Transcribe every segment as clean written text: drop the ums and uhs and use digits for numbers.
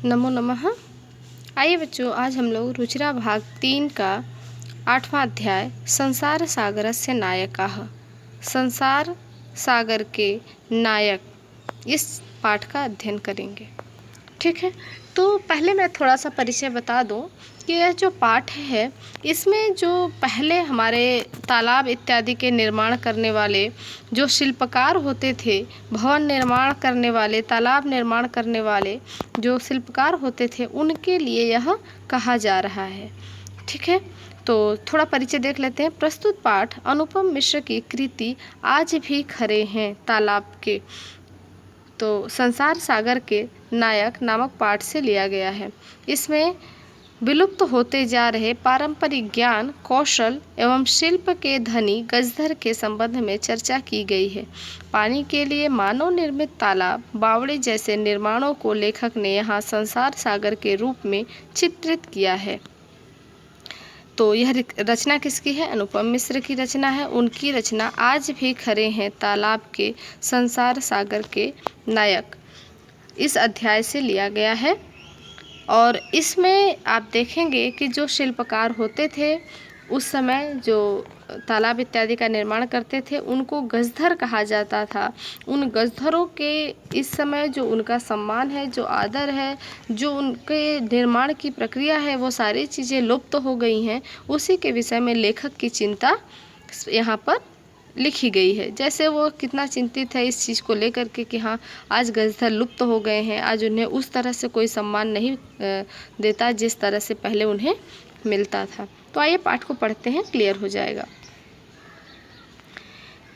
नमो नमः। आइए बच्चों, आज हम लोग रुचिरा भाग 3 का 8वां अध्याय संसार सागरस्य नायकाः, संसार सागर के नायक, इस पाठ का अध्ययन करेंगे। ठीक है, तो पहले मैं थोड़ा सा परिचय बता दूं कि यह जो पाठ है इसमें जो पहले हमारे तालाब इत्यादि के निर्माण करने वाले जो शिल्पकार होते थे, भवन निर्माण करने वाले, तालाब निर्माण करने वाले जो शिल्पकार होते थे, उनके लिए यह कहा जा रहा है। ठीक है, तो थोड़ा परिचय देख लेते हैं। प्रस्तुत पाठ अनुपम मिश्र की कृति आज भी खरे हैं तालाब के, तो संसार सागर के नायक नामक पाठ से लिया गया है। इसमें विलुप्त होते जा रहे पारंपरिक ज्ञान, कौशल एवं शिल्प के धनी गजधर के संबंध में चर्चा की गई है। पानी के लिए मानव निर्मित तालाब, बावड़ी जैसे निर्माणों को लेखक ने यहाँ संसार सागर के रूप में चित्रित किया है। तो यह रचना किसकी है? अनुपम मिश्र की रचना है। उनकी रचना आज भी खरे हैं तालाब के संसार सागर के नायक, इस अध्याय से लिया गया है। और इसमें आप देखेंगे कि जो शिल्पकार होते थे उस समय, जो तालाब इत्यादि का निर्माण करते थे, उनको गजधर कहा जाता था। उन गजधरों के इस समय जो उनका सम्मान है, जो आदर है, जो उनके निर्माण की प्रक्रिया है, वो सारी चीज़ें लुप्त हो गई हैं। उसी के विषय में लेखक की चिंता यहाँ पर लिखी गई है। जैसे वो कितना चिंतित है इस चीज़ को लेकर के कि हाँ, आज गजधर लुप्त हो गए हैं, आज उन्हें उस तरह से कोई सम्मान नहीं देता जिस तरह से पहले उन्हें मिलता था। तो आइए पाठ को पढ़ते हैं, क्लियर हो जाएगा।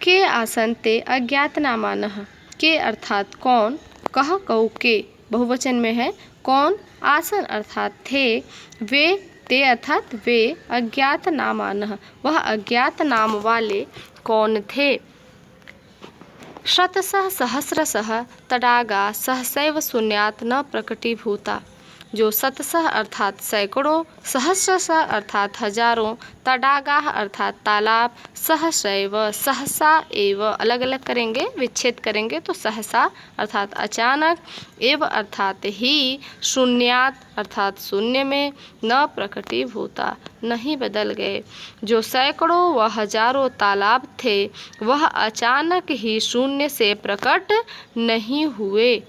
के आसन्ते अज्ञात नामानः, के अर्थात कौन, कह कऊ के बहुवचन में है, कौन, आसन अर्थात थे, वे ते अर्थात वे, अज्ञात नामानः वह अज्ञात नाम वाले कौन थे। शतशः सहस्रशः तडागा सहसैव शून्यात् न प्रकटीभूता, जो शतशः अर्थात सैकड़ों, सहस्रशः अर्थात हजारों, तडागाः अर्थात तालाब, सहसैव सहसा एव अलग अलग करेंगे, विच्छेद करेंगे तो सहसा अर्थात अचानक, एव अर्थात ही, शून्यात अर्थात शून्य में, न प्रकटीभूता नहीं बदल गए। जो सैकड़ों व हजारों तालाब थे वह अचानक ही शून्य से प्रकट नहीं हुए।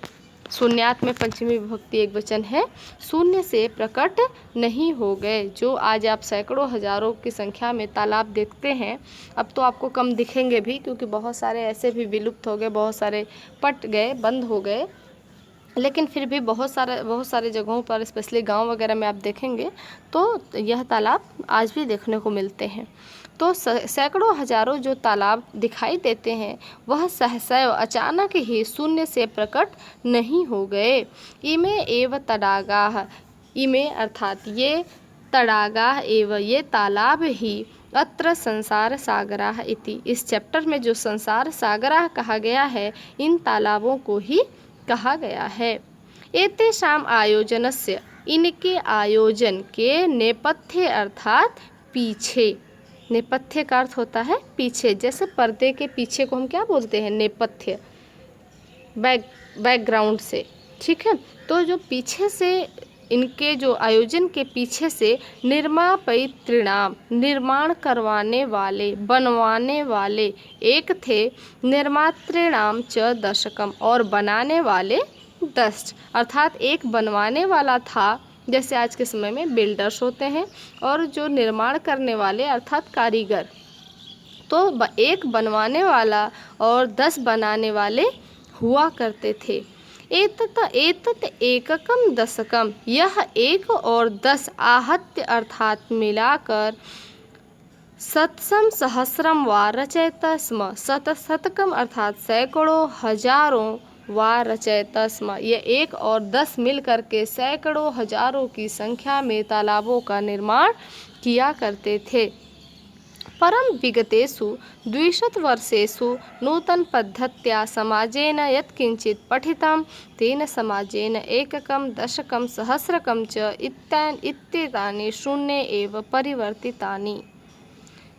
शून्यात में पंचमी विभक्ति एक वचन है, शून्य से प्रकट नहीं हो गए। जो आज आप सैकड़ों हजारों की संख्या में तालाब देखते हैं, अब तो आपको कम दिखेंगे भी, क्योंकि बहुत सारे ऐसे भी विलुप्त हो गए, बहुत सारे पट गए, बंद हो गए, लेकिन फिर भी बहुत सारे जगहों पर, स्पेशली गांव वगैरह में आप देखेंगे तो यह तालाब आज भी देखने को मिलते हैं। तो सैकड़ों हजारों जो तालाब दिखाई देते हैं वह सहसैव अचानक ही शून्य से प्रकट नहीं हो गए। इमे एव तडागाः, इमे अर्थात ये, तडागाः एव ये तालाब ही, अत्र संसार सागराः इति, इस चैप्टर में जो संसार सागराः कहा गया है, इन तालाबों को ही कहा गया है। एतेषाम आयोजनस्य, इनके आयोजन के, नेपथ्य अर्थात पीछे, नेपथ्य का अर्थ होता है पीछे, जैसे पर्दे के पीछे को हम क्या बोलते हैं? नेपथ्य, बैकग्राउंड से। ठीक है, तो जो पीछे से, इनके जो आयोजन के पीछे से, निर्मापयितॄणाम निर्माण करवाने वाले, बनवाने वाले एक थे, निर्मातॄणाम च दशकम और बनाने वाले 10, अर्थात एक बनवाने वाला था, जैसे आज के समय में बिल्डर्स होते हैं, और जो निर्माण करने वाले अर्थात कारीगर, तो एक बनवाने वाला और 10 बनाने वाले हुआ करते थे। एतत एककम दशकम, यह 1 और 10 आहत्य अर्थात मिलाकर, शतसम सहस्रम वा रचयत स्म, शतकम अर्थात सैकड़ों, हजारों, वा रचयत स्म, ये 1 और 10 मिल करके सैकड़ों हजारों की संख्या में तालाबों का निर्माण किया करते थे। परम विगतेषु 200 वर्षेषु नूतन पद्धत्या समाजेन यत्किंचित् पठितं तेन समाजेन एककं, दशकं, सहस्रकं च इत्येतानि शून्ये एव परिवर्तितानि।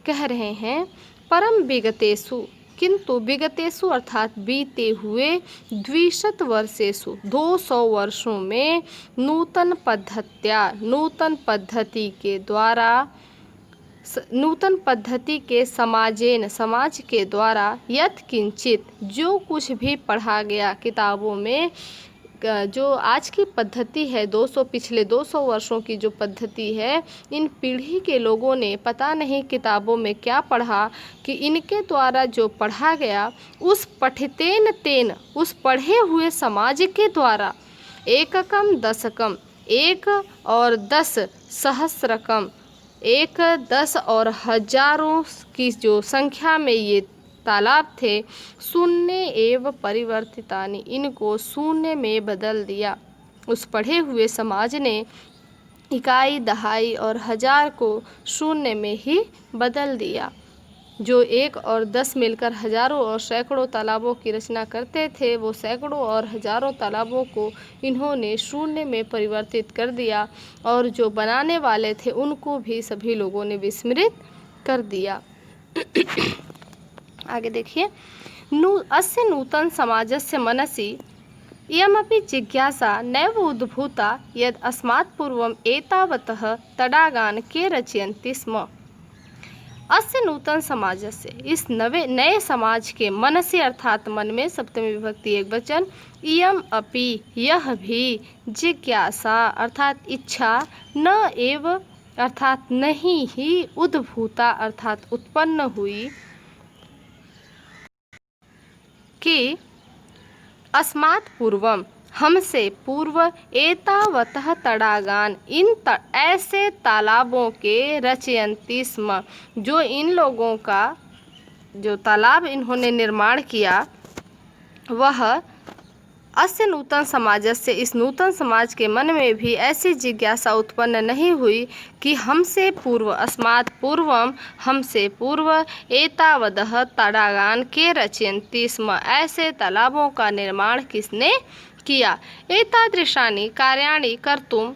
कह रहे हैं परम विगतेषु, किंतु विगतेषु अर्थात बीते हुए द्विशत वर्षेषु 200 वर्षों में नूतन पद्धति के समाज के द्वारा यत् किंचित जो कुछ भी पढ़ा गया किताबों में, जो आज की पद्धति है पिछले 200 वर्षों की जो पद्धति है, इन पीढ़ी के लोगों ने पता नहीं किताबों में क्या पढ़ा कि इनके द्वारा जो पढ़ा गया उस पठितेन तेन, उस पढ़े हुए समाज के द्वारा एककम दशकम, 1 और 10 सहस्रकम, 1, 10 और हजारों की जो संख्या में ये तालाब थे, शून्य एवं परिवर्तितानि, इनको शून्य में बदल दिया। उस पढ़े हुए समाज ने इकाई, दहाई और हजार को शून्य में ही बदल दिया। जो 1 और 10 मिलकर हजारों और सैकड़ों तालाबों की रचना करते थे, वो सैकड़ों और हजारों तालाबों को इन्होंने शून्य में परिवर्तित कर दिया, और जो बनाने वाले थे उनको भी सभी लोगों ने विस्मृत कर दिया। आगे देखिए, अस्य नूतन समाजस्य मनसि इयमपि जिज्ञासा नैव उद्भूता यद् अस्मात् पूर्वम् एतावतः तडागान् के रचयन्ति स्म। अस्य नूतन समाजस्य, इस नए समाज के, मनसि अर्थात मन में, सप्तमी विभक्ति एकवचन, इयम अपि यह भी, जिज्ञासा अर्थात इच्छा, न एव अर्थात नहीं ही, उद्भूता अर्थात उत्पन्न हुई, कि अस्मात् पूर्वम, हमसे पूर्व, एतावतः तडागान, ऐसे तालाबों के, रचयन्ति स्म, जो इन लोगों का जो तालाब इन्होंने निर्माण किया, वह अस्य नूतन समाजस्य, इस नूतन समाज के मन में भी ऐसी जिज्ञासा उत्पन्न नहीं हुई कि हमसे पूर्व, अस्मात् पूर्वम, हमसे पूर्व, एतावदः तडागान के रचयन्ति स्म, ऐसे तालाबों का निर्माण किसने किया। एतादृशानि कार्याणि कर्तुम,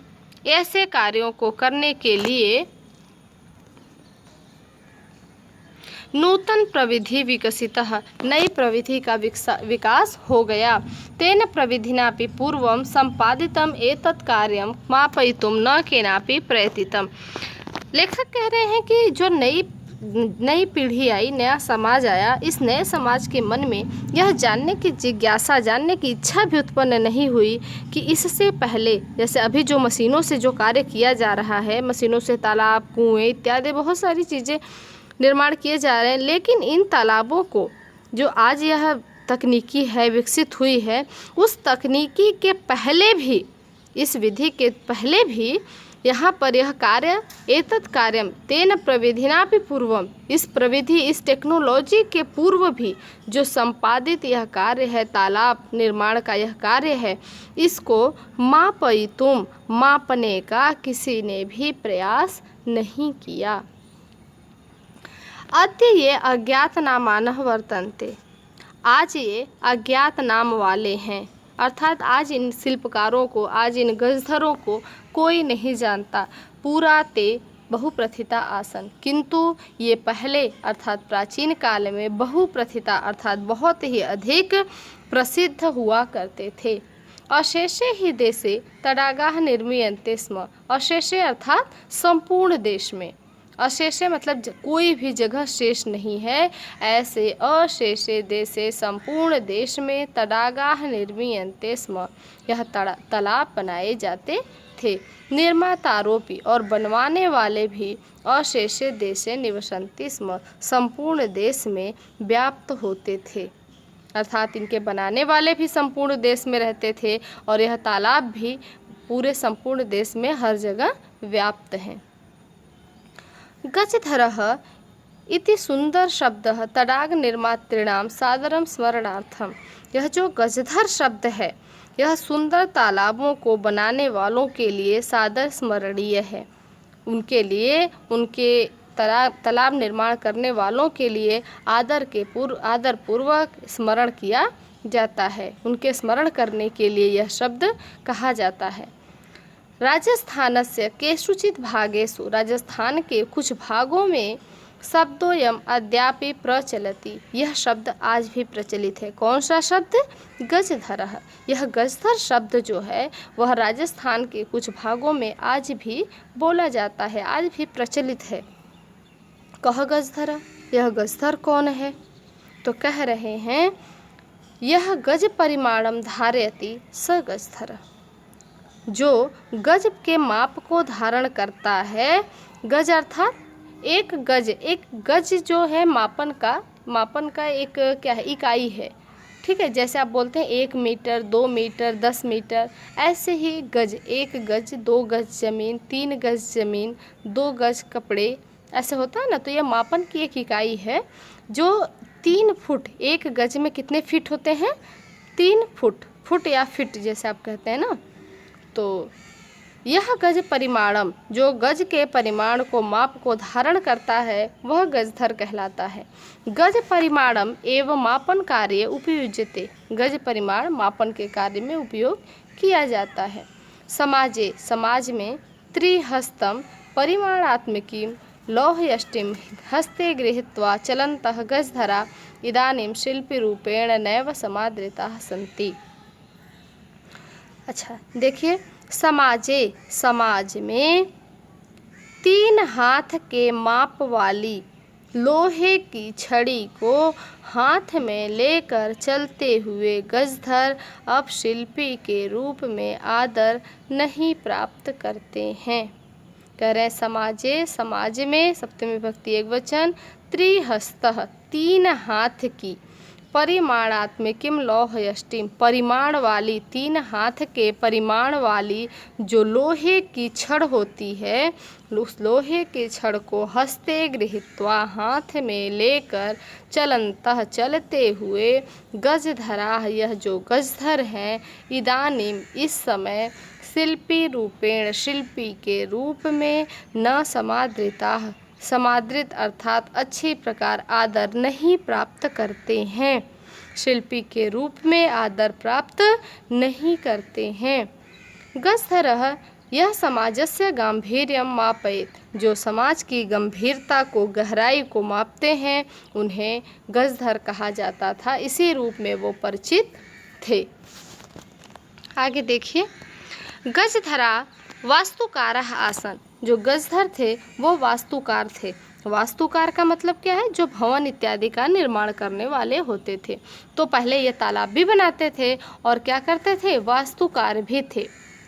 ऐसे कार्यों को करने के लिए नूतन प्रविधि विकसितः, नई प्रविधि का विकास हो गया। तेन प्रविधिनापि पूर्वं संपादितम एतत् कार्यं मापयितुं न केनापि प्रयतितम। लेखक कह रहे हैं कि जो नई पीढ़ी आई, नया समाज आया, इस नए समाज के मन में यह जानने की जिज्ञासा, जानने की इच्छा भी उत्पन्न नहीं हुई कि इससे पहले, जैसे अभी जो मशीनों से जो कार्य किया जा रहा है, मशीनों से तालाब, कुएं इत्यादि बहुत सारी चीज़ें निर्माण किए जा रहे हैं, लेकिन इन तालाबों को जो आज यह तकनीकी है, विकसित हुई है, उस तकनीकी के पहले भी, इस विधि के पहले भी यहाँ पर यह कार्य, एतत् कार्यम तेन प्रविधिना भी पूर्वम, इस प्रविधि, इस टेक्नोलॉजी के पूर्व भी जो संपादित यह कार्य है, तालाब निर्माण का यह कार्य है, इसको मापयितुम, मापने का किसी ने भी प्रयास नहीं किया। अद्य ये अज्ञात नामानः वर्तन्ते, आज ये अज्ञात नाम वाले हैं, अर्थात आज इन शिल्पकारों को, आज इन गजधरों को कोई नहीं जानता। पूरा ते बहुप्रथिता आसन, किंतु ये पहले अर्थात प्राचीन काल में बहुप्रथिता अर्थात बहुत ही अधिक प्रसिद्ध हुआ करते थे। अशेषे ही देशे तडागाः निर्मीयन्ते स्म, अशेषे अर्थात संपूर्ण देश में, अशेषे मतलब कोई भी जगह शेष नहीं है, ऐसे अशेषे देशे संपूर्ण देश में तडागाः निर्मीयन्ते स्म, यह तालाब बनाए जाते थे। निर्मातारोपी और बनवाने वाले भी अशेषे देशे निवसन्ति स्म, संपूर्ण देश में व्याप्त होते थे, अर्थात इनके बनाने वाले भी संपूर्ण देश में रहते थे और यह तालाब भी पूरे संपूर्ण देश में हर जगह व्याप्त हैं। गजधरः इति सुंदर शब्दः तडाग निर्मातॄणां सादरं स्मरणार्थम, यह जो गजधर शब्द है, यह सुंदर तालाबों को बनाने वालों के लिए सादर स्मरणीय है, उनके लिए, उनके तालाब निर्माण करने वालों के लिए आदर पूर्वक स्मरण किया जाता है, उनके स्मरण करने के लिए यह शब्द कहा जाता है। राजस्थानस्य केषुचित् भागेषु, राजस्थान के कुछ भागों में शब्दोयम अद्यापि प्रचलति, यह शब्द आज भी प्रचलित है। कौन सा शब्द? गजधरः। यह गजधर शब्द जो है वह राजस्थान के कुछ भागों में आज भी बोला जाता है, आज भी प्रचलित है। कह गजधर, यह गजधर कौन है? तो कह रहे हैं यह गज परिमाणम धारयति स गजधर, जो गज के माप को धारण करता है। गज अर्थात एक गज जो है मापन का एक क्या है? इकाई है। ठीक है, जैसे आप बोलते हैं 1 मीटर, 2 मीटर, 10 मीटर, ऐसे ही गज, 1 गज, 2 गज ज़मीन, 3 गज ज़मीन, 2 गज कपड़े, ऐसे होता है ना। तो यह मापन की एक इकाई है जो 3 फुट, 1 गज में कितने फीट होते हैं? 3 फुट, फुट या फिट जैसे आप कहते हैं ना। तो यह गज परिमाणम, जो गज के परिमाण को, माप को धारण करता है, वह गजधर कहलाता है। गज परिमाणम एवं मापन कार्य उपयुज्यते, गज परिमाण मापन के कार्य में उपयोग किया जाता है। समाजे, समाज में त्रिहस्तम परिमाणात्मकीं लौहयष्टिं हस्ते गृहीत्वा चलन्तः गजधरा इदानीं शिल्परूपेण नैव समादृताः सन्ति। अच्छा देखिए, समाजे, समाज में 3 हाथ के माप वाली लोहे की छड़ी को हाथ में लेकर चलते हुए गजधर अब शिल्पी के रूप में आदर नहीं प्राप्त करते हैं। कह रहे समाजे, समाज में, सप्तमी विभक्ति एकवचन, त्रिहस्तः 3 हाथ की, परिमाणात्मकीं लौहयष्टिं परिमाण वाली, 3 हाथ के परिमाण वाली जो लोहे की छड़ होती है, उस लोहे की छड़ को हस्ते गृहीत्वा हाथ में लेकर चलन्तः चलते हुए गजधरा, यह जो गजधर हैं, इदानीम इस समय शिल्पी रूपेण शिल्पी के रूप में न समादृताः, समादृत अर्थात अच्छी प्रकार आदर नहीं प्राप्त करते हैं, शिल्पी के रूप में आदर प्राप्त नहीं करते हैं। गजधरः यह समाजस्य गांभीर्यं मापयेत्, जो समाज की गंभीरता को, गहराई को मापते हैं, उन्हें गजधर कहा जाता था। इसी रूप में वो परिचित थे। आगे देखिए, गजधरा वास्तुकारः आसन, जो गजधर थे वो वास्तुकार थे। वास्तुकार का मतलब क्या है? जो भवन इत्यादि का निर्माण करने वाले होते थे। तो पहले ये तालाब भी बनाते थे और क्या करते थे? वास्तुकार भी थे,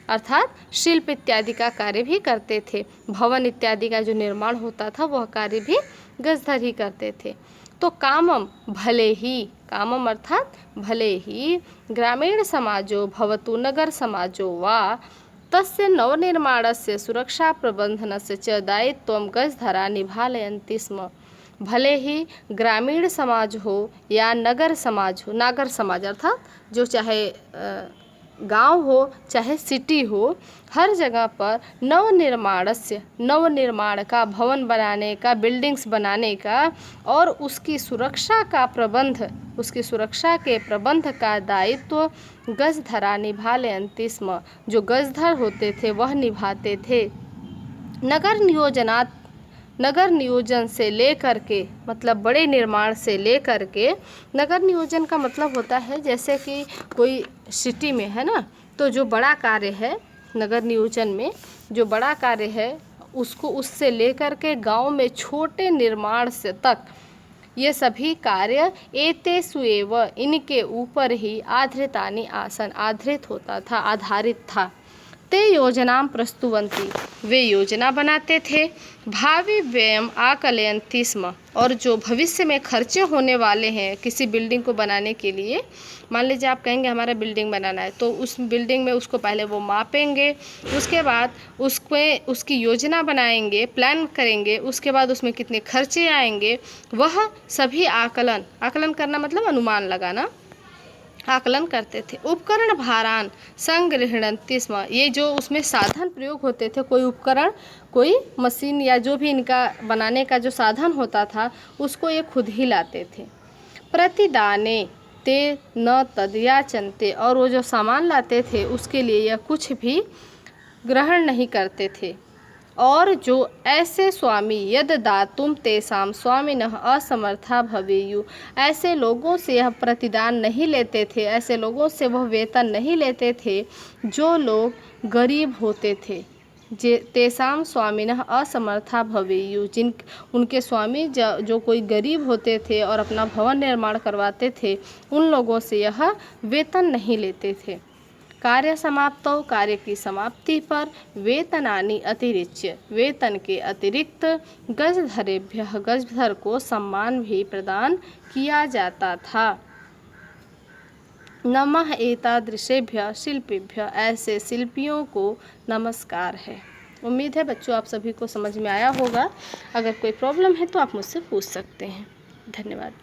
अर्थात शिल्प इत्यादि का कार्य भी करते थे। भवन इत्यादि का जो निर्माण होता था वह कार्य भी गजधर ही करते थे। तो कामम, भले ही, कामम अर्थात भले ही, ग्रामीण समाजो भवतु नगर समाजो वा तस्य नवनिर्माणस्य सुरक्षा प्रबंधनस्य च दायित्वं गजधरा निभालयन्ति स्म। भले ही ग्रामीण समाज हो या नगर समाज हो, नागर समाज अर्थात जो चाहे गांव हो चाहे सिटी हो, हर जगह पर नवनिर्माण का, भवन बनाने का, बिल्डिंग्स बनाने का और उसकी सुरक्षा का प्रबंध, उसकी सुरक्षा के प्रबंध का दायित्व गजधरा निभालयन्ति स्म, जो गजधर होते थे वह निभाते थे। नगर नियोजन से लेकर के, मतलब बड़े निर्माण से लेकर के, नगर नियोजन का मतलब होता है जैसे कि कोई सिटी में है ना, तो जो बड़ा कार्य है नगर नियोजन में, जो बड़ा कार्य है उसको, उससे लेकर के गांव में छोटे निर्माण से तक, ये सभी कार्य एतेषु एव, इनके ऊपर ही आधृतानि आसन, आधृत होता था, आधारित था। ते योजनां प्रस्तुवन्ति, वे योजना बनाते थे। भावी व्ययम् आकलयन्ति स्म, और जो भविष्य में खर्चे होने वाले हैं किसी बिल्डिंग को बनाने के लिए, मान लीजिए आप कहेंगे हमारा बिल्डिंग बनाना है, तो उस बिल्डिंग में उसको पहले वो मापेंगे, उसके बाद उसकी योजना बनाएंगे, प्लान करेंगे, उसके बाद उसमें कितने खर्चे आएंगे, वह सभी आकलन करना मतलब अनुमान लगाना, आकलन करते थे। उपकरण भारान संगृह्णन्ति स्म, ये जो उसमें साधन प्रयोग होते थे, कोई उपकरण, कोई मशीन या जो भी इनका बनाने का जो साधन होता था उसको ये खुद ही लाते थे। प्रतिदाने ते न तदयाचन्ते, और वो जो सामान लाते थे उसके लिए यह कुछ भी ग्रहण नहीं करते थे। और जो ऐसे स्वामी यद दातुम तेषां स्वामिनः असमर्था भवेयु, ऐसे लोगों से यह प्रतिदान नहीं लेते थे, ऐसे लोगों से वह वेतन नहीं लेते थे जो लोग गरीब होते थे। जे तेषां स्वामिनः असमर्था भवेयु, जिन उनके स्वामी जो कोई गरीब होते थे और अपना भवन निर्माण करवाते थे, उन लोगों से यह वेतन नहीं लेते थे। कार्य समाप्तौ, कार्य की समाप्ति पर वेतनानि अतिरिच्य, वेतन के अतिरिक्त गजधरेभ्यः, गजधर को सम्मान भी प्रदान किया जाता था। नमः एतादृशेभ्यः शिल्पीभ्यः, ऐसे शिल्पियों को नमस्कार है। उम्मीद है बच्चों आप सभी को समझ में आया होगा। अगर कोई प्रॉब्लम है तो आप मुझसे पूछ सकते हैं। धन्यवाद।